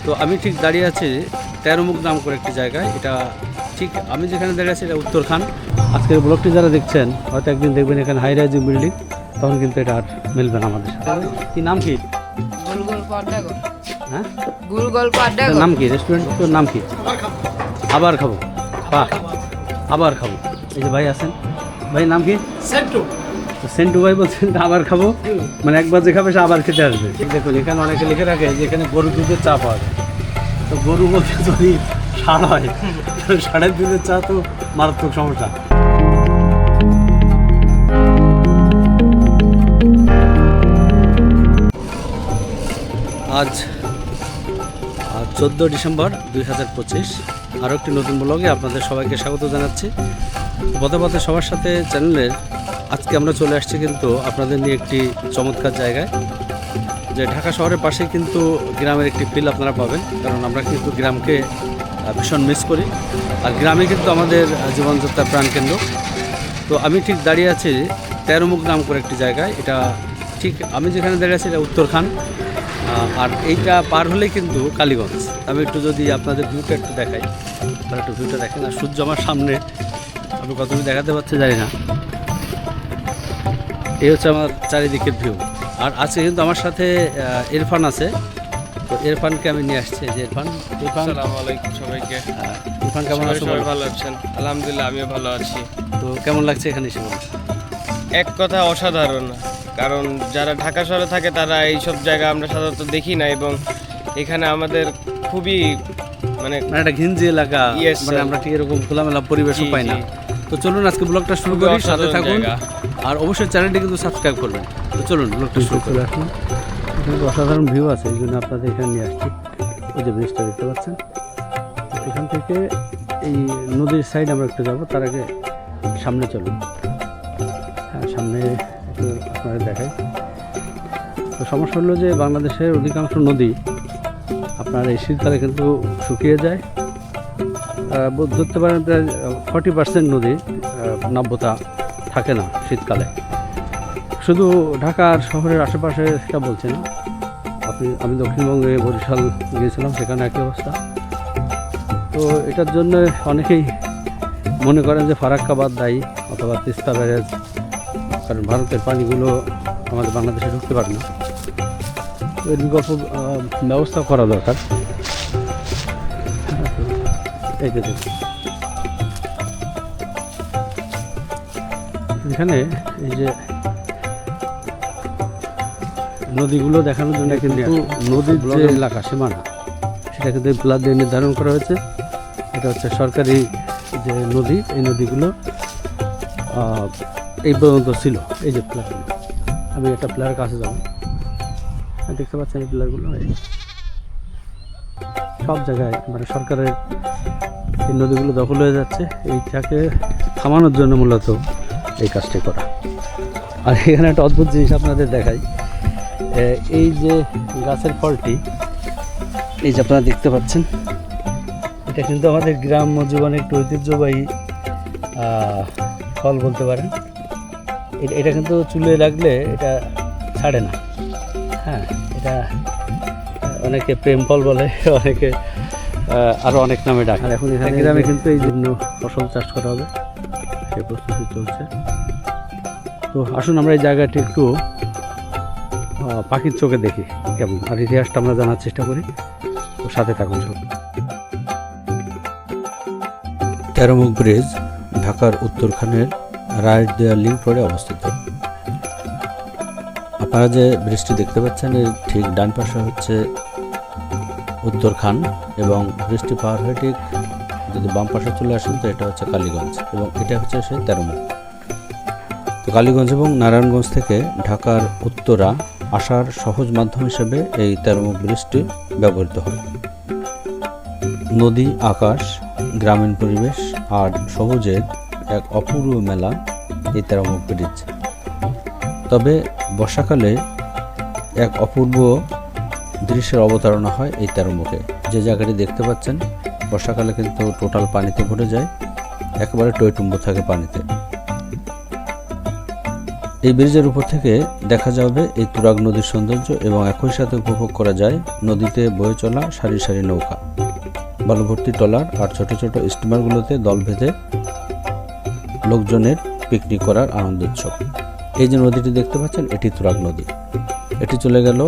তো আমি ঠিক দাঁড়িয়ে আছি তেরোমুখ নাম করে একটি জায়গায়। এটা ঠিক আমি যেখানে দাঁড়িয়ে আছি এটা উত্তরখান। আজকের ব্লগটি যারা দেখছেন হয়তো একদিন দেখবেন এখানে হাই রাইজিং বিল্ডিং, তখন কিন্তু এটা আর মিলবে না আমাদের সাথে। কি নাম কি? হ্যাঁ, নাম কি রেস্টুরেন্টের নাম কি? আবার খাবো। বাহ, আবার খাবো। এই যে ভাই আছেন, ভাই নাম কি? সেন্টু ভাই বলছেন আবার খাবো, মানে একবার যে খাবে সে আবার খেতে আসবে। ঠিক দেখুন এখানে অনেকে লিখে রাখে যে এখানে গরুর দুধের চা পাওয়া যায়। তো গরু বলতে যদি ষাঁড় হয়, ষাঁড়ের দুধের চা তো মারাত্মক সমস্যা। আজ 14 ডিসেম্বর 2025, আরও একটি নতুন ব্লগে আপনাদের সবাইকে স্বাগত জানাচ্ছি। পথে পথে সবার সাথে চ্যানেলের আজকে আমরা চলে আসছি কিন্তু আপনাদের নিয়ে একটি চমৎকার জায়গায়, যে ঢাকা শহরের পাশে কিন্তু গ্রামের একটি ফিল আপনারা পাবেন। কারণ আমরা কিন্তু গ্রামকে ভীষণ মিস করি, আর গ্রামে কিন্তু আমাদের জীবনযাত্রার প্রাণকেন্দ্র। তো আমি ঠিক দাঁড়িয়ে আছি তেরোমুখ নাম করে একটি জায়গায়। এটা ঠিক আমি যেখানে দাঁড়িয়ে আছি এটা উত্তরখান, আর এইটা পার হলেই কিন্তু কালীগঞ্জ। আমি একটু যদি আপনাদের ভিউটা একটু দেখাই, আপনারা একটু ভিউটা দেখেন। আর সূর্য আমার সামনে, আমি কতটুকু দেখাতে পারছি জানি না। এই হচ্ছে আমার চারিদিকের ভিউ। আর আজকে কিন্তু আমার সাথে ইরফান আছে। তো ইরফানকে আমি নিয়ে আসছি। যে ইরফান, আসসালামু আলাইকুম সবাইকে। ইরফান কেমন আছো? সবাই ভালো আছেন? আলহামদুলিল্লাহ, আমিও ভালো আছি। তো কেমন লাগছে এখানে এসে? এক কথা অসাধারণ, কারণ যারা ঢাকা শহরে থাকে তারা এইসব জায়গা আমরা সাধারণত দেখি না, এবং এখানে আমাদের খুবই মানে একটা ঘিঞ্জি এলাকা, মানে আমরা ঠিক এরকম খোলামেলা পরিবেশও পাই না। তো চলুন আজকে ব্লগটা শুরু করি, সাথে থাকুন, আর অবশ্যই চ্যানেলটি কিন্তু সাবস্ক্রাইব করবেন। তো চলুন ব্লগটা শুরু করে আসুন। কিন্তু অসাধারণ ভিউ আছে, এই জন্য আপনাদের এখানে নিয়ে আসছি। ওই যে ব্রিজটা দেখতে পাচ্ছেন, এখান থেকে এই নদীর সাইড আমরা একটু যাবো। তার আগে সামনে চলুন। হ্যাঁ, সামনে একটু আপনাদের দেখাই। তো সমস্যা হলো যে বাংলাদেশের অধিকাংশ নদী আপনার এই শীতকালে কিন্তু শুকিয়ে যায়। ধরতে পারেন প্রায় 40% নদী নাব্যতা থাকে না শীতকালে। শুধু ঢাকার শহরের আশেপাশে সেটা বলছি না, আমি দক্ষিণবঙ্গে বরিশাল গিয়েছিলাম, সেখানে একই অবস্থা। তো এটার জন্য অনেকেই মনে করেন যে ফারাক্কা বাঁধ দায়ী অথবা তিস্তা ব্যারেজ, কারণ ভারতের পানিগুলো আমাদের বাংলাদেশে ঢুকতে পারে না। তো এর বিকল্প ব্যবস্থা করা দরকার। এই যে দেখুন এখানে এই যে নদীগুলো দেখানোর জন্য কিন্তু নদীর যে এলাকা সীমানা সেটা কিন্তু প্লার দিয়ে নির্ধারণ করা হয়েছে। এটা হচ্ছে সরকারি যে নদী, এই নদীগুলো এই পর্যন্ত ছিল। এই যে প্লার, আমি একটা প্লারের কাছে যাবো, দেখতে পাচ্ছেন এই প্লারগুলো সব জায়গায়, মানে সরকারের এই নদীগুলো দখল হয়ে যাচ্ছে। এইটাকে থামানোর জন্য মূলত এই কাজটি করা। আর এখানে একটা অদ্ভুত জিনিস আপনাদের দেখাই। এই যে গাছের ফলটি, এই যে আপনারা দেখতে পাচ্ছেন, এটা কিন্তু আমাদের গ্রাম্য জীবনে একটু ঐতিহ্যবাহী ফল বলতে পারেন। এটা কিন্তু চুলে লাগলে এটা ছাড়ে না। হ্যাঁ, এটা অনেকে প্রেম ফল বলে, অনেকে আরও অনেক নামে ডাকে। এখন এখানে গ্রামে কিন্তু এই জন্য ফসল চাষ করা হবে, সে প্রস্তুতি চলছে। তো আসুন আমরা এই জায়গাটি একটু পাখির চোখে দেখি কেমন, আর ইতিহাসটা আমরা জানার চেষ্টা করি। তো সাথে থাকুন সব। তেরোমুখ ব্রিজ ঢাকার উত্তরখানের রাইট দেয়ার লিঙ্ক রোডে অবস্থিত। আপনারা যে ব্রিজটি দেখতে পাচ্ছেন এর ঠিক ডান পাশে হচ্ছে উত্তরখান, এবং ব্রিজটি পার হয়ে ঠিক যদি বাম পাশে চলে আসেন তো এটা হচ্ছে কালীগঞ্জ, এবং এটা হচ্ছে সেই তেরোমুখ। তো কালীগঞ্জ এবং নারায়ণগঞ্জ থেকে ঢাকার উত্তরা আসার সহজ মাধ্যম হিসেবে এই তেরোমুখ ব্রিজটি ব্যবহৃত হয়। নদী, আকাশ, গ্রামীণ পরিবেশ আর সবুজের এক অপূর্ব মেলা এই তেরোমুখ ব্রিজ। তবে বর্ষাকালে এক অপূর্ব দৃশ্যের অবতারণা হয় এই তেরোমুখে। যে জায়গাটি দেখতে পাচ্ছেন বর্ষাকালে কিন্তু টোটাল পানিতে ভরে যায়, একেবারে টইটুম্ব থাকে পানিতে। এই ব্রিজের উপর থেকে দেখা যাবে এই তুরাগ নদীর সৌন্দর্য এবং একই সাথে উপভোগ করা যায় নদীতে বয়ে চলা সারি সারি নৌকা, বালুভর্তি ট্রলার আর ছোট ছোট স্টিমারগুলোতে দল বেঁধে লোকজনের পিকনিক করার আনন্দ উৎসব। এই যে নদীটি দেখতে পাচ্ছেন এটি তুরাগ নদী। এটি চলে গেল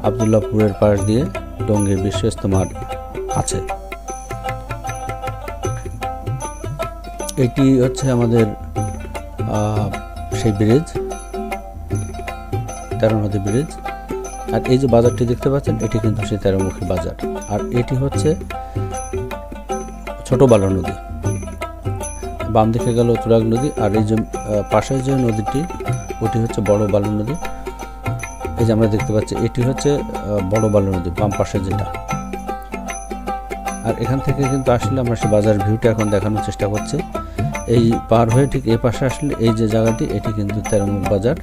আবদুল্লাহপুরের পাশ দিয়ে টঙ্গীর বিশ্ব ইজতেমার কাছে। এটি হচ্ছে আমাদের সেই ব্রিজ, তেরো নদী ব্রিজ। আর এই যে বাজারটি দেখতে পাচ্ছেন এটি কিন্তু সেই তেরোমুখী বাজার। আর এটি হচ্ছে ছোট বালু নদী, বাম দিকে গেল তুরাগ নদী। আর এই যে পাশে যে নদীটি ওটি হচ্ছে বড় বালু নদী। এই যে আমরা দেখতে পাচ্ছি এটি হচ্ছে বড় বালু নদী বাম পাশে যেটা। আর এখান থেকে কিন্তু আসলে আমরা সেই বাজার ভিউটা এখন দেখানোর চেষ্টা করছি। এই পার হয়ে ঠিক এই পাশে আসলে এই যে জায়গাটি এটি কিন্তু তেরোমুখ বাজার।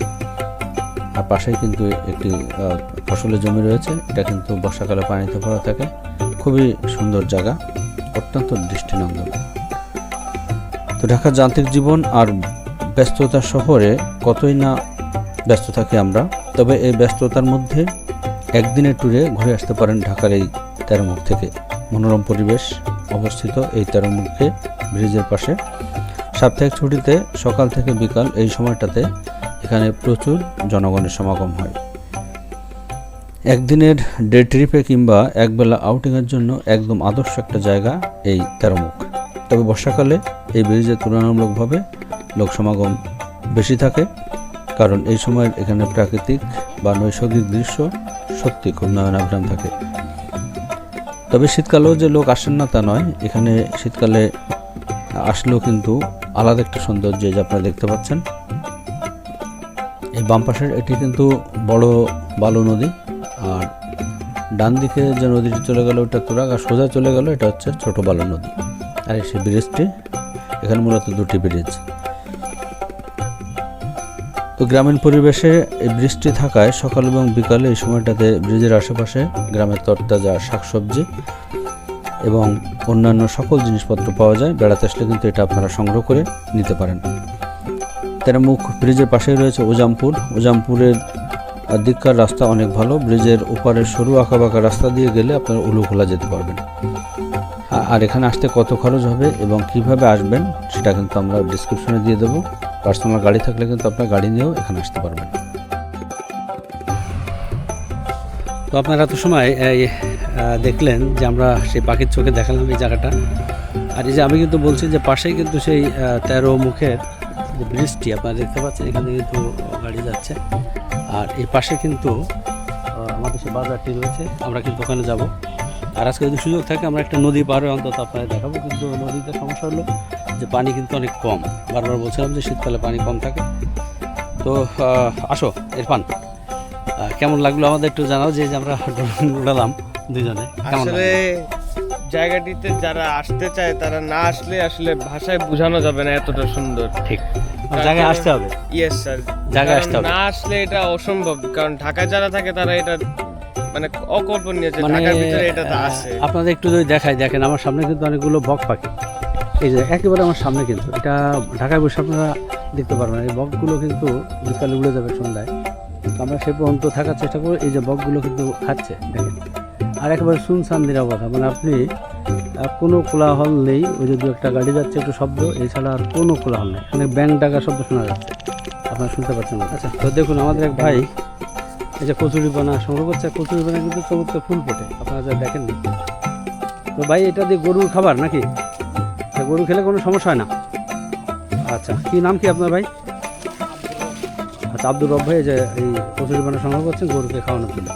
আর পাশেই কিন্তু একটি ফসলের জমি রয়েছে, এটা কিন্তু বর্ষাকালে পানিতে ভরা থাকে। খুবই সুন্দর জায়গা, অত্যন্ত দৃষ্টিনন্দন। তো ঢাকার যান্ত্রিক জীবন আর ব্যস্ততার শহরে কতই না ব্যস্ত থাকি আমরা, তবে এই ব্যস্ততার মধ্যে একদিনের ট্যুরে ঘুরে আসতে পারেন ঢাকার এই তেরোমুখ থেকে। মনোরম পরিবেশ অবস্থিত এই তেরোমুখে ব্রিজের পাশে। সাপ্তাহিক ছুটিতে সকাল থেকে বিকাল এই সময়টাতে এখানে প্রচুর জনগণের সমাগম হয়। একদিনের ডে ট্রিপে কিংবা একবেলা আউটিংয়ের জন্য একদম আদর্শ একটা জায়গা এই তেরোমুখ। তবে বর্ষাকালে এই ব্রিজে তুলনামূলকভাবে লোক সমাগম বেশি থাকে, কারণ এই সময় এখানে প্রাকৃতিক বা নৈসর্গিক দৃশ্য সত্যি খুব নয়নাভিরাম থাকে। তবে শীতকালেও যে লোক আসেন না তা নয়, এখানে শীতকালে আসলেও কিন্তু আলাদা একটা সৌন্দর্য যে আপনারা দেখতে পাচ্ছেন। এই বাম পাশের এটি কিন্তু বড় বালু নদী, আর ডান দিকে যে নদীটি চলে গেল ওটা তুরাগ, আর সোজা চলে গেল এটা হচ্ছে ছোট বালু নদী। আর সেই ব্রিজটি, এখানে মূলত দুটি ব্রিজ। তো গ্রামীণ পরিবেশে এই ব্রিজটি থাকায় সকাল এবং বিকালে এই সময়টাতে ব্রিজের আশেপাশে গ্রামের তরতাজা শাকসবজি এবং অন্যান্য সকল জিনিসপত্র পাওয়া যায়। বেড়াতে আসলে কিন্তু এটা আপনারা সংগ্রহ করে নিতে পারেন। তেরোমুখ ব্রিজের পাশেই রয়েছে উজামপুর। উজামপুরের দিককার রাস্তা অনেক ভালো। ব্রিজের ওপারের সরু আঁকাবাঁকা রাস্তা দিয়ে গেলে আপনারা উলুখোলা যেতে পারবেন। আর এখানে আসতে কত খরচ হবে এবং কিভাবে আসবেন সেটা কিন্তু আমরা ডিসক্রিপশনে দিয়ে দেবো। পার্সোনাল গাড়ি থাকলে কিন্তু আপনার গাড়ি নিয়েও এখানে আসতে পারবেন। তো আপনারা এত সময় দেখলেন যে আমরা সেই পাখির চোখে দেখালাম এই জায়গাটা। আর এই যে আমি কিন্তু বলছি যে পাশেই কিন্তু সেই তেরো মুখের যে ব্রিজটি আপনারা দেখতে পাচ্ছেন, এখানে কিন্তু গাড়ি যাচ্ছে। আর এই পাশে কিন্তু আমাদের সেই বাজারটি রয়েছে, আমরা কিন্তু ওখানে যাব। আর আজকে যদি সুযোগ থাকে আমরা একটা নদী পার হয়ে অন্তত আপনাদের দেখাবো। কিন্তু নদীতে সমস্যা হলো যে পানি কিন্তু অনেক কম। বারবার বলছিলাম যে শীতকালে পানি কম থাকে। তো আসো ইরফান, কেমন লাগলো আমাদের একটু জানাও, যে আমরা উড়ালাম দুজনে। আসলে জায়গাটিতে যারা আসতে চায় তারা না আসলে আসলে ভাষায় বোঝানো যাবে না এতটা সুন্দর। ঠিক, জায়গায় আসতে হবে। ইয়েস স্যার, জায়গায় আসতে হবে। না আসলে এটা অসম্ভব, কারণ ঢাকায় যারা থাকে তারা এটা মানে অকল্পনীয় যে ঢাকার ভিতরে এটা আছে। আপনাদের একটু যদি দেখাই, দেখেন আমার সামনে কিন্তু অনেকগুলো বক পাখি। এই যে একেবারে আমার সামনে কিন্তু, এটা ঢাকায় বসে আপনারা দেখতে পারবেন। এই বকগুলো কিন্তু বিকালে উড়ে যাবে সন্ধ্যায়। আমরা সে পর্যন্ত থাকার চেষ্টা করি। এই যে বকগুলো কিন্তু খাচ্ছে দেখেন। আর একেবারে শুনশান নিরাপত্তা, মানে আপনি কোনো কোলাহল নেই। ওই যে দু একটা গাড়ি যাচ্ছে একটু শব্দ, এছাড়া আর কোনো কোলাহল নেই। এখানে ব্যাং ডাকার শব্দ শোনা যাচ্ছে, আপনারা শুনতে পাচ্ছেন। আচ্ছা, তো দেখুন আমাদের এক ভাই এই যে কচুরিপানা সংগ্রহ করছে। কচুরিপানা কিন্তু চমৎকার ফুল ফোটে, আপনারা যা দেখেননি। তো ভাই এটা দিয়ে গরুর খাবার নাকি? গরু খেলে কোনো সমস্যা হয় না? আচ্ছা, কি নাম কি আপনার ভাই? আচ্ছা, আব্দুর রব ভাই। যে এই কচুরিপানা সংগ্রহ করছেন গরুকে খাওয়ানোর জন্য।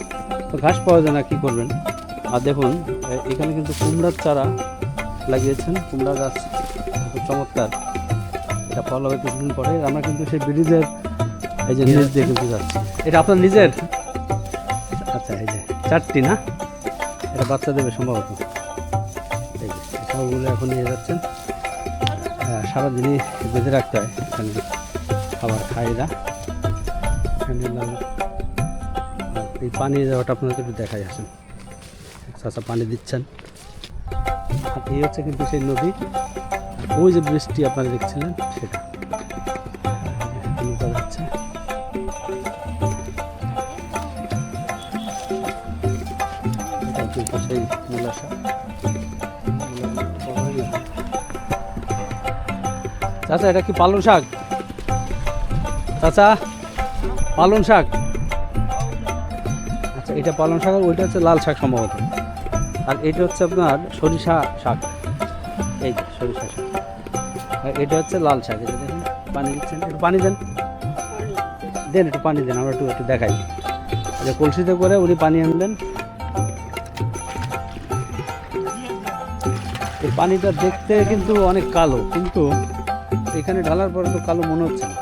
তো ঘাস পাওয়া যায় না, কী করবেন। আর দেখুন এখানে কিন্তু কুমড়ার চারা লাগিয়েছেন, কুমড়া গাছ খুব চমৎকার। এটা ফল হবে কিছুদিন পরে। আমরা কিন্তু সেই ব্রিজের এই যে নিচ দিয়ে কিন্তু যাচ্ছি। এটা আপনার নিজের? আচ্ছা, এই যে চারটি না, এটা বাচ্চা দেবে সম্ভবত। এই যে সবগুলো এখন নিয়ে যাচ্ছেন। সারাদিনই বেঁধে রাখতে হয় এখানে, খাবার খায় এরা। এখানে এই পানি যাওয়াটা আপনাদের একটু দেখাই আসেন। চাচা পানি দিচ্ছেন। আর এই হচ্ছে কিন্তু সেই নদী। ওই যে ব্রিজটি আপনারা দেখছিলেন সেটা যাচ্ছে। শাক। চাচা এটা কি পালং শাক? চাচা পালং শাক, আচ্ছা এটা পালং শাক আর ওইটা হচ্ছে লাল শাক সম্ভবত, আর এটা হচ্ছে আপনার সরিষা শাক, এই যে সরিষা শাক, আর এটা হচ্ছে লাল শাক। এটা দেখেন পানি দিচ্ছেন, একটু পানি দেন, দেন একটু পানি দেন, আমরা একটু একটু দেখাই। যে কলসিতে করে উনি পানি আনলেন, এই পানিটা দেখতে কিন্তু অনেক কালো, কিন্তু এখানে ঢালার পরে তো কালো মনে হচ্ছে না।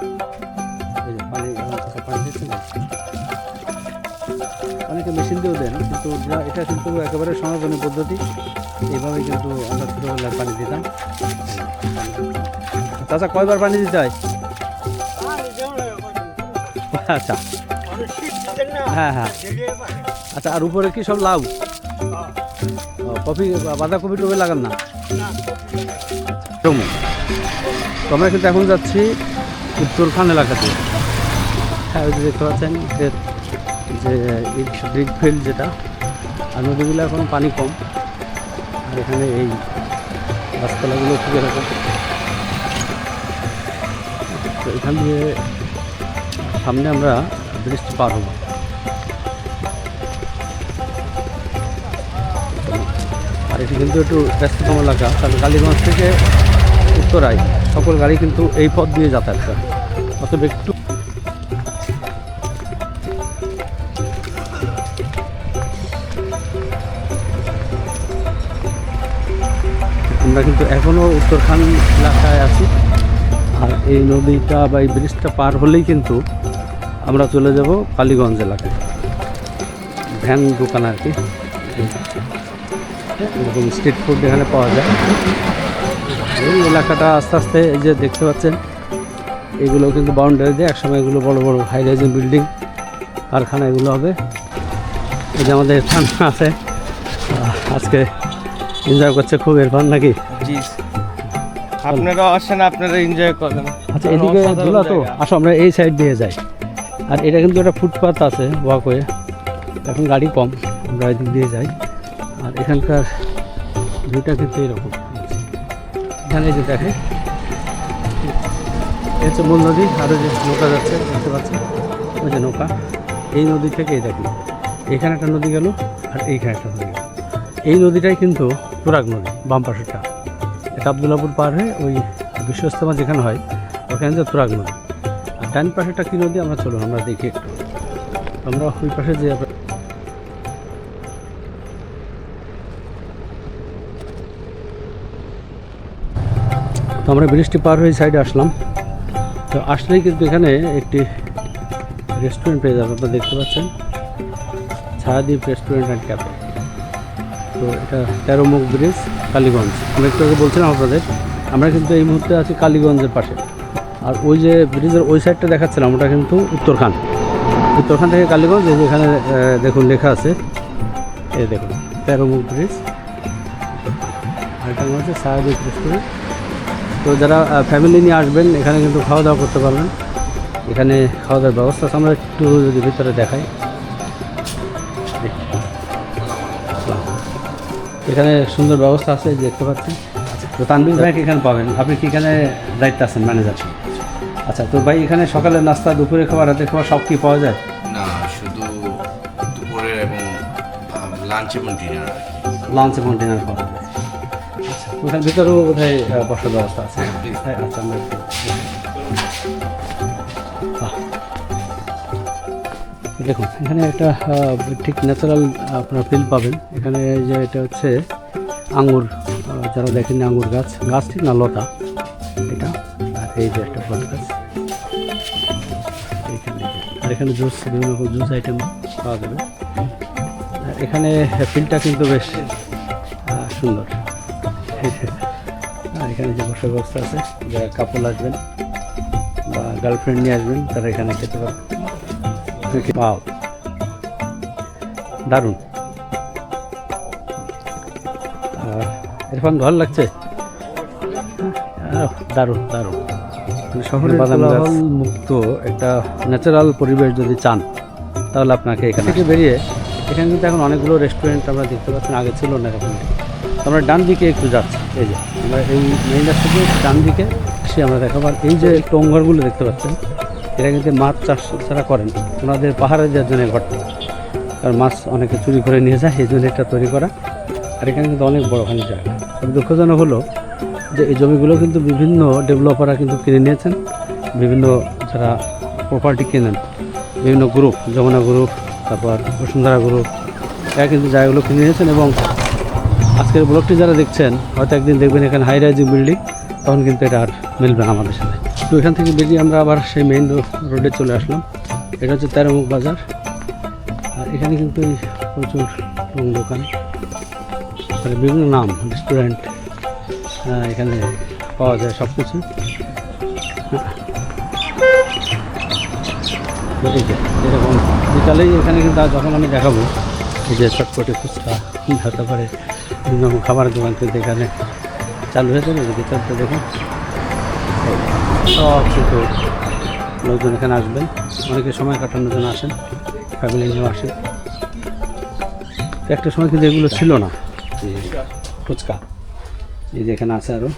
এই যে পানি পানি দিচ্ছে না, অনেকে মেশিন দিয়েও দেন, কিন্তু এটা কিন্তু একেবারে সনাতনী পদ্ধতি। এইভাবে কিন্তু আমরা ছোটোবেলায় পানি দিতাম। চাচা কয়বার পানি দিতে হয়? আচ্ছা হ্যাঁ হ্যাঁ, আচ্ছা আর উপরে কি সব লাউ, কফি বাঁধাকপি টপি লাগান না? তো আমরা কিন্তু এখন যাচ্ছি উত্তরখান এলাকাতে। হ্যাঁ ওই যে দেখতে পাচ্ছেন যে ব্রিক ফিল্ড যেটা, আর নদীগুলো এখন পানি কম, আর এখানে এই গাছপালাগুলো ঠিক এরকম। তো এখান দিয়ে সামনে আমরা ব্রিজটি পার হব। আর এটি কিন্তু একটু ব্যস্ততম এলাকা, কারণ কালীগঞ্জ থেকে উত্তরায় সকল গাড়ি কিন্তু এই পথ দিয়ে যাতায়াত করে, অতএব একটু আমরা কিন্তু এখনও উত্তরখান এলাকায় আছি। আর এই নদীটা বা এই ব্রিজটা পার হলেই কিন্তু আমরা চলে যাব কালীগঞ্জ এলাকায়, ভ্যান দোকান আর কি, এরকম স্ট্রিট ফুড এখানে পাওয়া যায়। এই এলাকাটা আস্তে আস্তে এই যে দেখতে পাচ্ছেন, এগুলো কিন্তু বাউন্ডারি দিয়ে একসময় এগুলো বড় বড় হাই রাইজিং বিল্ডিং কারখানা এগুলো হবে। এই যে আমাদের ইরফান আছে, আজকে এনজয় করছে খুব ইরফান নাকি? জি আপনারাও আসেন, আপনারা এনজয় করেন। আচ্ছা এদিকে ধুলা তো, আসো আমরা এই সাইড দিয়ে যাই। আর এটা কিন্তু একটা ফুটপাথ আছে ওয়াকওয়ে, এখন গাড়ি কম, আমরা এদিক দিয়ে যাই। আর এখানকার ভিউটা কিন্তু এরকম, এখানে যে দেখে এই হচ্ছে মূল নদী, আরও যে নৌকা যাচ্ছে দেখতে পাচ্ছেন, ওই যে নৌকা, এই নদী থেকে এই দেখুন এখানে একটা নদী গেল আর এইখানে একটা নদী গেল। এই নদীটাই কিন্তু তুরাগ নদী, বাম পাশেরটা, এটা আবদুল্লাপুর পার হয়ে ওই বিশ্ব ইজতেমা যেখানে হয় ওখানে যে তুরাগ নদী। আর ডান পাশেরটা কী নদী আমরা চলুন আমরা দেখি একটু, আমরা ওই পাশে যে তো আমরা ব্রিজটি পার হয়ে সাইডে আসলাম। তো আসলেই কিন্তু এখানে একটি রেস্টুরেন্ট পেয়ে যাবে, আপনারা দেখতে পাচ্ছেন ছায়াদ্বীপ রেস্টুরেন্ট অ্যান্ড ক্যাফে। তো এটা 13 মুখ ব্রিজ, কালীগঞ্জ। আমরা একটু আগে বলছিলাম আপনাদের, আমরা কিন্তু এই মুহূর্তে আছি কালীগঞ্জের পাশে। আর ওই যে ব্রিজের ওই সাইডটা দেখাচ্ছিলাম ওটা কিন্তু উত্তরখান, উত্তরখান থেকে কালীগঞ্জ। এই যে এখানে দেখুন লেখা আছে, এই দেখুন 13 মুখ ব্রিজ, আর এটা হচ্ছে ছায়াদ্বীপ রেস্টুরেন্ট। তো যারা ফ্যামিলি নিয়ে আসবেন এখানে কিন্তু খাওয়া দাওয়া করতে পারবেন, এখানে খাওয়া দাওয়ার ব্যবস্থা আছে। আমরা একটু যদি ভিতরে দেখাই, এখানে সুন্দর ব্যবস্থা আছে দেখতে পাচ্ছেন। তো তানভীর ভাইকে এখানে পাবেন, আপনি কি এখানে দায়িত্ব আছেন ম্যানেজার? আচ্ছা তো ভাই এখানে সকালের নাস্তা, দুপুরে খাবার, রাতের খাবার সব কি পাওয়া যায়? না, শুধু দুপুরে এবং লাঞ্চ এবং ডিনার। লাঞ্চ এবং ডিনার পাওয়া যায়। আচ্ছা ওখানে ভিতরেও বোধহয় বসার ব্যবস্থা আছে। আচ্ছা আমরা দেখুন এখানে একটা ঠিক ন্যাচারাল আপনার ফিল পাবেন। এখানে যে এটা হচ্ছে আঙুর, যারা দেখেন আঙুর গাছ, গাছ ঠিক না লতা এটা, আর এই যে একটা বট গাছ এখানে, আর এখানে জুস, বিভিন্ন রকম জুস আইটেম পাওয়া যাবে। আর এখানে ফিলটা কিন্তু বেশ সুন্দর। আর এখানে যে বসার ব্যবস্থা আছে, যারা কাপল আসবেন বা গার্লফ্রেন্ড নিয়ে আসবেন তারা এখানে খেতে পারবেন। পাও দারুণ, এরকম ভালো লাগছে, দারুণ দারুণ। শহরের কোলাহল মুক্ত একটা ন্যাচারাল পরিবেশ যদি চান তাহলে আপনাকে এখান থেকে বেরিয়ে এখানে কিন্তু এখন অনেকগুলো রেস্টুরেন্ট আমরা দেখতে পাচ্ছি, আগে ছিল না এরকম। আমরা ডান দিকে একটু যাচ্ছি, এই যে আমরা এই মেইন রাস্তা দিয়ে ডান দিকে সে আমরা দেখাবো। আর এই যে টোঙ্গরগুলো দেখতে পাচ্ছেন, এরা কিন্তু মাছ চাষ ছাড়া করেন, ওনাদের পাহাড়ে যাওয়ার জন্য ঘটনা, আর মাছ অনেকে চুরি করে নিয়ে যায়, এই জন্য এটা তৈরি করা। আর এখানে কিন্তু অনেক বড়খানি জায়গা। তবে দুঃখজনক হলো যে এই জমিগুলো কিন্তু বিভিন্ন ডেভেলপাররা কিন্তু কিনে নিয়েছেন, বিভিন্ন যারা প্রপার্টি কেনেন, বিভিন্ন গ্রুপ, যমুনা গ্রুপ, তারপর বসুন্ধরা গ্রুপ, এরা কিন্তু জায়গাগুলো কিনে নিয়েছেন। এবং আজকের ব্লগটি যারা দেখছেন, হয়তো একদিন দেখবেন এখানে হাই রাইজিং বিল্ডিং, তখন কিন্তু এটা আর মিলবে না আমাদের সাথে। তো এখান থেকে বেরিয়ে আমরা আবার সেই মেইন রোডে চলে আসলাম। এটা হচ্ছে তেরোমুখ বাজার। আর এখানে কিন্তু এই প্রচুর দোকান, মানে বিভিন্ন নাম রেস্টুরেন্ট এখানে পাওয়া যায় সব কিছু। এরকম বিকালেই এখানে কিন্তু যখন আমি দেখাবো এই যে চটপটি ফুচকা, তারপরে বিভিন্ন খাবারের দোকান কিন্তু এখানে চালু হয়েছে। ভিতরটা দেখুন সব কিছু লোকজন এখানে আসবেন, অনেকে সময় কাটানোর জন্য আসেন, ফ্যামিলি নিয়েও আসেন। একটা সময় কিন্তু এগুলো ছিল না, এই ফুচকা এই যে এখানে আছে। আরও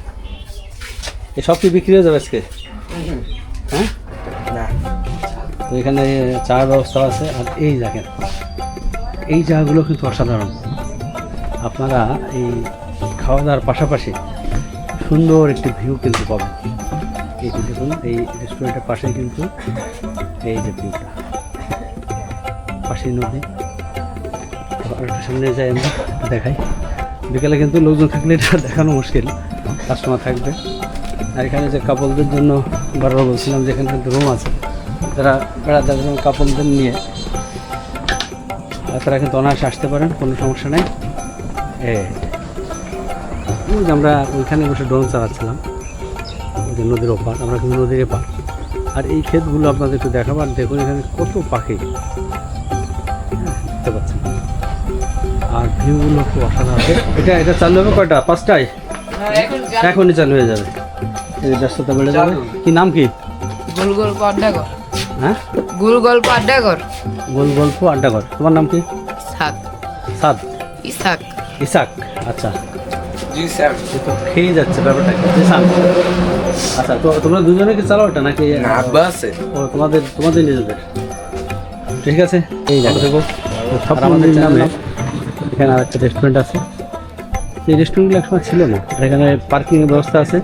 এই সব কি বিক্রি হয়ে যাবে আজকে? হ্যাঁ, তো এখানে চার ব্যবস্থা আছে। আর এই দেখেন, এই জায়গাগুলো কিন্তু অসাধারণ। আপনারা এই খাওয়া দাওয়ার পাশাপাশি সুন্দর একটি ভিউ কিন্তু পাবেন। এই যে দেখুন, এই রেস্টুরেন্টের পাশে কিন্তু এই যে ভিউটা, পাশেই নদী। আর একটু সামনে যাই আমরা দেখাই। বিকেলে কিন্তু লোকজন থাকলে এটা দেখানো মুশকিল, কাস্টমার থাকবে। আর এখানে যে কাপলদের জন্য বারবার বলছিলাম যে এখানে কিন্তু রুম আছে, যারা বেড়াতে আসবেন কাপলদের নিয়ে তারা কিন্তু অনায়াসে আসতে পারেন, কোনো সমস্যা নেই। আমরা ওইখানে বসে ড্রোন চালাচ্ছিলাম, ওই যে নদীর ওপার, আমরা কিন্তু নদীর এপার। আর এই ক্ষেতগুলো আপনাদের একটু দেখাবো। আর দেখুন এখানে কত পাখি দেখতে পাচ্ছেন, আর ভিউগুলো খুব অসাধারণ। এটা চালু হবে কয়টা? 5টায়? এখনই চালু হয়ে যাবে, এই ব্যস্ততা বেড়ে যাবে। কি নাম কি? গোল গল্প আড্ডাঘর। হ্যাঁ, গোল গল্প আড্ডাঘর। গোল গল্প আড্ডাঘর। তোমার নাম কি? ইসাক। সাদ? ইসাক। ইসাক, আচ্ছা। জি স্যার। তো খেয়ে যাচ্ছে ব্যাপারটা কি? ইসাক, আচ্ছা। তো তোমরা দুজনে কি চালাও এটা নাকি? আব্বা আছে। ও তোমাদের নিজেদের, ঠিক আছে। এই দেখো সব আমাদের নামে এখানে আর একটা রেস্টুরেন্ট আছে। এই রেস্টুরেন্টগুলো একসময় ছিল না। আর এখানে পার্কিংয়ের ব্যবস্থা আছে,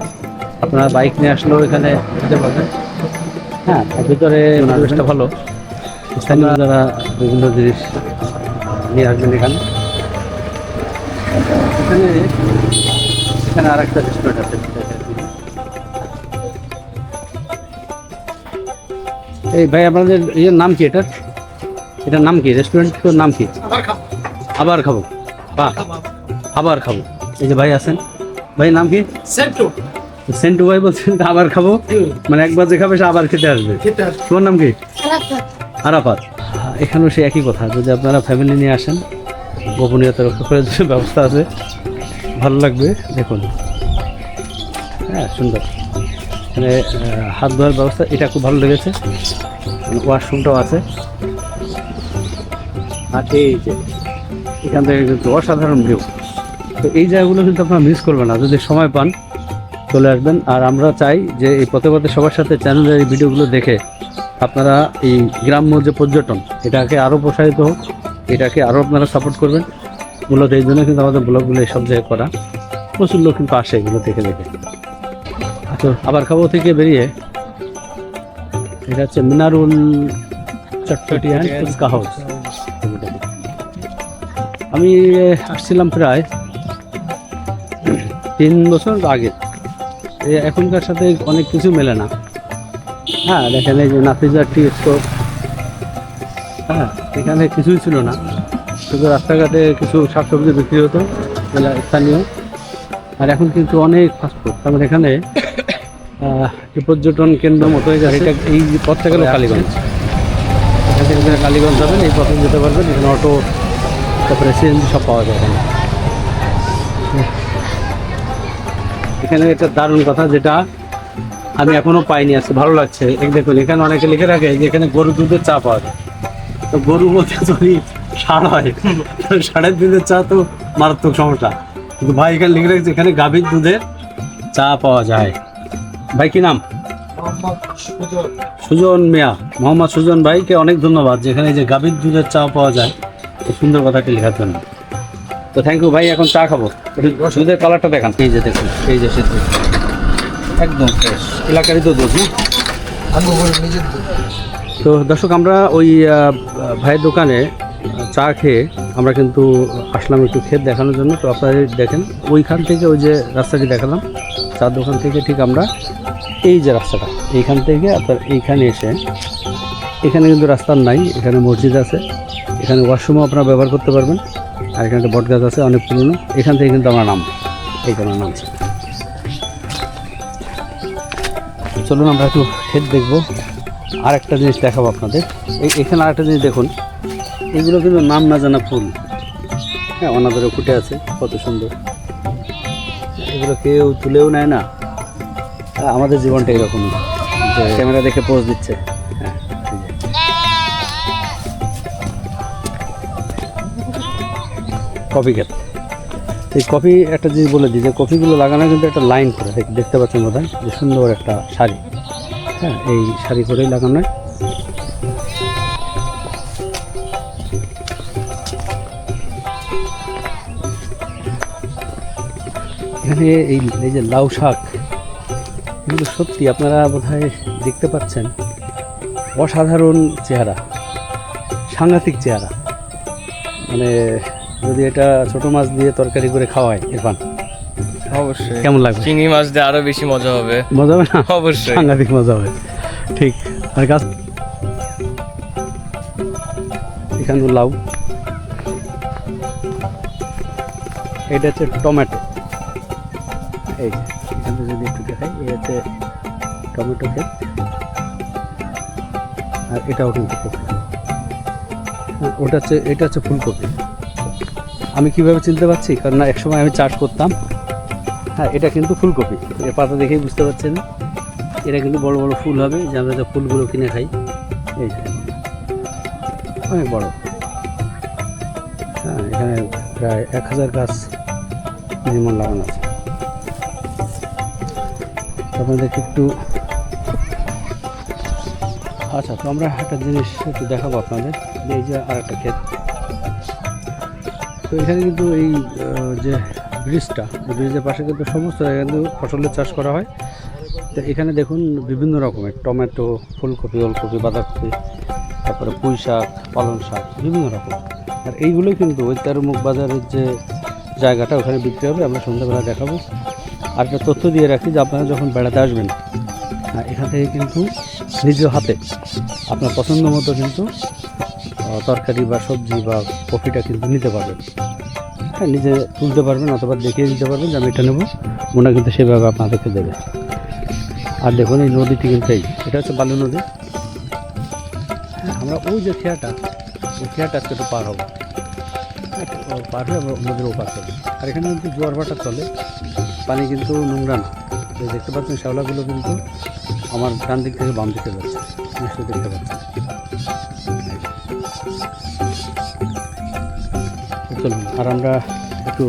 আপনারা বাইক নিয়ে আসলেও এখানে যেতে পারবেন। হ্যাঁ, আর ভিতরে পরিবেশটা ভালো, স্থানীয় যারা বিভিন্ন জিনিস নিয়ে আসবেন এখানে। এখানে আর একটা রেস্টুরেন্ট আছে। এই ভাই, আপনাদের এর নাম কি? এটার নাম কি? রেস্টুরেন্টের নাম কি? আবার খাবো। বাহ, আবার খাবো। এই যে ভাই আছেন, ভাই নাম কি? সেন্টু ভাই বলছেন আবার খাবো, মানে একবার যে খাবে সে আবার খেতে আসবে। তোমার নাম কি? আরাফাত। এখানেও সে একই কথা, যদি আপনারা ফ্যামিলি নিয়ে আসেন, গোপনীয়তা রক্ষা করার জন্য ব্যবস্থা আছে, ভালো লাগবে। দেখুন, হ্যাঁ, সুন্দর। এখানে হাত ধোয়ার ব্যবস্থা, এটা খুব ভালো লেগেছে। ওয়াশরুমটাও আছে। আর এই যে এখান থেকে কিন্তু অসাধারণ ভিউ। তো এই জায়গাগুলো কিন্তু আপনারা মিস করবেন না, যদি সময় পান চলে আসবেন। আর আমরা চাই যে এই পথে পথে সবার সাথে চ্যানেলের এই ভিডিওগুলো দেখে আপনারা এই গ্রাম্য যে পর্যটন, এটাকে আরও প্রসারিত হোক, এটাকে আরও আপনারা সাপোর্ট করবেন। মূলত এই জন্য কিন্তু আমাদের ব্লগগুলো এইসব জায়গায় করা। প্রচুর লোক কিন্তু আসে এগুলো দেখে। আচ্ছা, আবার খাবো থেকে বেরিয়ে এটা হচ্ছে মিনারুল চটপটি অ্যান্ড ফুচকা হাউস। আমি আসছিলাম প্রায় 3 বছর আগে। এখনকার সাথে অনেক কিছু মেলে না। হ্যাঁ, দেখেন এই যে নাফিজার টি স্টোর, হ্যাঁ, এখানে কিছুই ছিল না, শুধু রাস্তাঘাটে কিছু শাকসবজি বিক্রি হতো স্থানীয়। আর এখন কিন্তু অনেক ফাস্টফুড। তারপর এখানে পর্যটন কেন্দ্র মতো হয়ে যাচ্ছে। এই পথটা গেল কালীগঞ্জ, এখান থেকে কালীগঞ্জ যাবেন, এই পথে যেতে পারবেন। এখানে অটো, তারপরে সিএনজি সব পাওয়া যায় এখানে। এটা দারুণ কথা, যেটা আমি এখনো পাইনি, আজকে ভালো লাগছে। দেখুন, এখানে অনেকে লিখে রাখে যে এখানে গরুর দুধের চা পাওয়া যায়। তো গরু বলতে সরি সাড়ায় 3.5 চা তো মারাত্মক সমস্যা। কিন্তু ভাই এখানে লিখে রেখেছে এখানে গাভীর দুধের চা পাওয়া যায়। ভাই কি নাম? সুজন মিয়া। মোহাম্মদ সুজন ভাইকে অনেক ধন্যবাদ, যেখানে যে গাভীর দুধের চা পাওয়া যায় এই সুন্দর কথাটি লেখার জন্য। তো থ্যাংক ইউ ভাই, এখন চা খাবো। দুধের কালারটা দেখান। এই যে দেখুন, এই যে সেদ্ধ একদম ফ্রেশ এলাকারই তো দুধ না। তো দর্শক, আমরা ওই ভাইয়ের দোকানে চা খেয়ে আমরা কিন্তু আসলাম একটু ক্ষেত দেখানোর জন্য। তো আপনারা দেখেন ওইখান থেকে ওই যে রাস্তাটি দেখালাম চার দোকান থেকে, ঠিক আমরা এই যে রাস্তাটা এইখান থেকে আপনার এইখানে এসে, এখানে কিন্তু রাস্তার নাই, এখানে মসজিদ আছে, এখানে ওয়াশরুমও আপনারা ব্যবহার করতে পারবেন। আর এখানে একটা বটগাছ আছে অনেক পুরনো, এখান থেকে কিন্তু আমরা নাম এইখানে নামছি। চলুন আমরা একটু ক্ষেত দেখবো। আর একটা জিনিস দেখাবো আপনাদের, এখানে আর একটা জিনিস দেখুন, এগুলো কিন্তু নাম না জানা ফুল। হ্যাঁ, অনাদরে ফুটে আছে, কত সুন্দর। এগুলো কেউ তুলেও নেয় না। আমাদের জীবনটা এরকমই, যে ক্যামেরা দেখে পোজ দিচ্ছে। হ্যাঁ, কফি ক্ষেত। এই কফি একটা জিনিস বলে দিই, যে কফিগুলো লাগানো কিন্তু একটা লাইন করে দেখতে পাচ্ছেন বোধ হয়, যে সুন্দর একটা শাড়ি। হ্যাঁ, এই শাড়ি করেই লাগানো হয়। এখানে এই যে লাউ শাক, এগুলো সত্যি আপনারা বোধহয় দেখতে পাচ্ছেন, অসাধারণ চেহারা, সাংঘাতিক চেহারা। মানে যদি এটা ছোট মাছ দিয়ে তরকারি করে খাওয়ায় ইরফান, অবশ্যই কেমন লাগবে? চিংড়ি মাছ দিয়ে আরো বেশি মজা হবে। মজা হবে না? অবশ্যই সাংঘাতিক মজা হবে, ঠিক। আর গাছ এখানে লাউ, এটা হচ্ছে টমেটো। এই যে এখানে যদি একটু দেখাই, এই হচ্ছে টমেটো ক্ষেত, আর এটাও কিন্তু কপি। এটা হচ্ছে ফুলকপি। আমি কিভাবে চিনতে পারছি, কারণ একসময় আমি চাষ করতাম। হ্যাঁ, এটা কিন্তু ফুলকপি, এর পাতা দেখেই বুঝতে পারছেন। এটা কিন্তু বড় বড় ফুল হবে, যে আমরা যে ফুলগুলো কিনে খাই। এই যে অনেক বড়। হ্যাঁ, এখানে প্রায় 1000 গাছ যেমন লাগানো আছে। আপনাদেরকে একটু, আচ্ছা, তো আমরা একটা জিনিস একটু দেখাবো আপনাদের। এই যে আর একটা ক্ষেত। তো এখানে কিন্তু এই যে ব্রিজটা, এই ব্রিজের পাশে কিন্তু সমস্ত জায়গায় কিন্তু ফসলের চাষ করা হয়। তো এখানে দেখুন বিভিন্ন রকমের টমেটো, ফুলকপি, ওলকপি, বাঁধাকপি, তারপরে পুঁই শাক, পালং শাক, বিভিন্ন রকম। আর এইগুলোই কিন্তু ওই তেরোমুখ বাজারের যে জায়গাটা, ওখানে বিক্রি হবে। আমরা সন্ধ্যাবেলা দেখাবো। আর একটা তথ্য দিয়ে রাখি, যে আপনারা যখন বেড়াতে আসবেন, এখান থেকে কিন্তু নিজ হাতে আপনার পছন্দ মতো কিন্তু তরকারি বা সবজি বা কফিটা কিন্তু নিতে পারবেন। হ্যাঁ, নিজে তুলতে পারবেন, অথবা দেখিয়ে দিতে পারবেন যে আমি এটা নেবো, ওনা কিন্তু সেভাবে আপনাদেরকে দেবে। আর দেখুন এই নদীটি কিন্তু এটা হচ্ছে বালু নদী। হ্যাঁ, আমরা ওই যে খেয়াটা, ওই খেয়াটা আজকে একটু পার হবো। পার হয়ে আমরা নদীর ওপার করবো। আর এখানে কিন্তু জোয়ার ভাটা চলে, পানি কিন্তু নোংরা না। দেখতে পাচ্ছেন শ্যাওলাগুলো কিন্তু আমার ডান দিক থেকে বাম দিকে যাচ্ছে, নিশ্চয়ই দেখতে পাচ্ছেন। চলুন আর আমরা একটু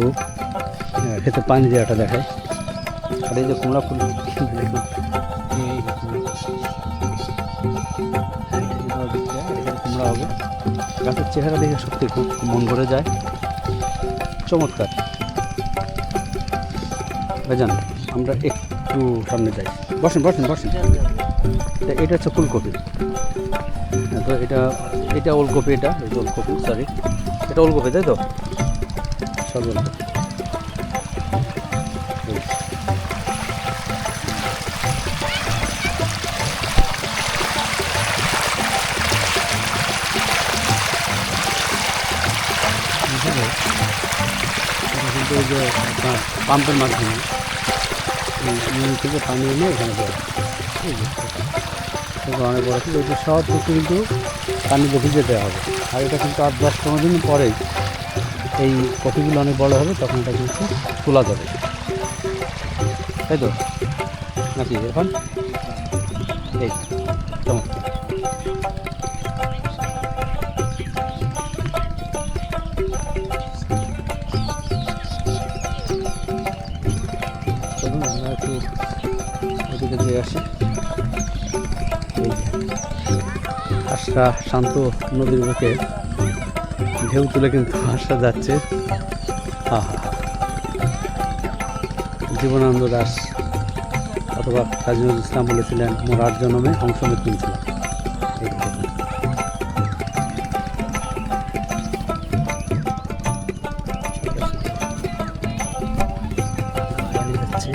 খেতে পানি দেওয়াটা দেখাই। আর এই যে কুমড়া ফুল, কুমড়া হবে। গাছের চেহারা দেখে সত্যি খুব মন ভরে যায়, চমৎকার। ভাইজান, আমরা একটু সামনে যাই, বসেন বসেন বসেন। এটা হচ্ছে ফুলকপি। তো এটা ওলকপি, এটা ওলকপি, সরি, এটা ওলকপি, তাই তো? সব ওলকপি। কিন্তু ওই যে পাম্পের মাধ্যমে থেকে পানি এনে এখানে দেওয়া, অনেক বড় কিন্তু ওইটা সব কিছু কিন্তু পানিতে ভিজে দেওয়া হবে। আর এটা কিন্তু 8-10-15 দিন পরেই এই কফিগুলো অনেক বড় হবে, তখন এটা কিন্তু তোলা যাবে, তাই তো নাকি? এখন এই চমৎকার। ওদিকে দিয়ে আসি। এই হাঁসটা শান্ত নদীর বুকে ঢেউ তুলে কিন্তু হাঁসটা যাচ্ছে। আহা, জীবনানন্দ দাস অথবা কাজী নজরুল ইসলাম বলেছিলেন, মোর 8 জন্মে হংস মৃত্যু ছিল। এই দেখুন। পানি যাচ্ছে।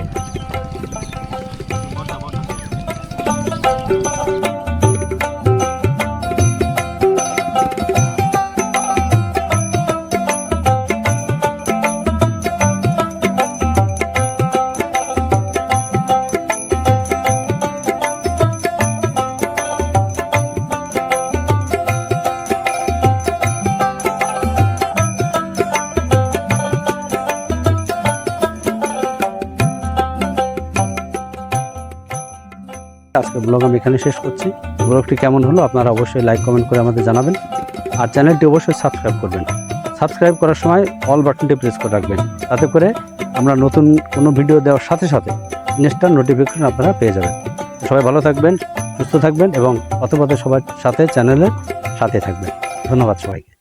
আজকের ব্লগ আমি এখানে শেষ করছি। ব্লগটি কেমন হলো আপনারা অবশ্যই লাইক কমেন্ট করে আমাদের জানাবেন, আর চ্যানেলটি অবশ্যই সাবস্ক্রাইব করবেন। সাবস্ক্রাইব করার সময় অল বাটনটি প্রেস করে রাখবেন, তাতে করে আমরা নতুন কোনো ভিডিও দেওয়ার সাথে সাথে ইনস্ট্যান্ট নোটিফিকেশন আপনারা পেয়ে যাবেন। সবাই ভালো থাকবেন, সুস্থ থাকবেন এবং পথে পথে সবার সাথে চ্যানেলের সাথে থাকবেন। ধন্যবাদ সবাইকে।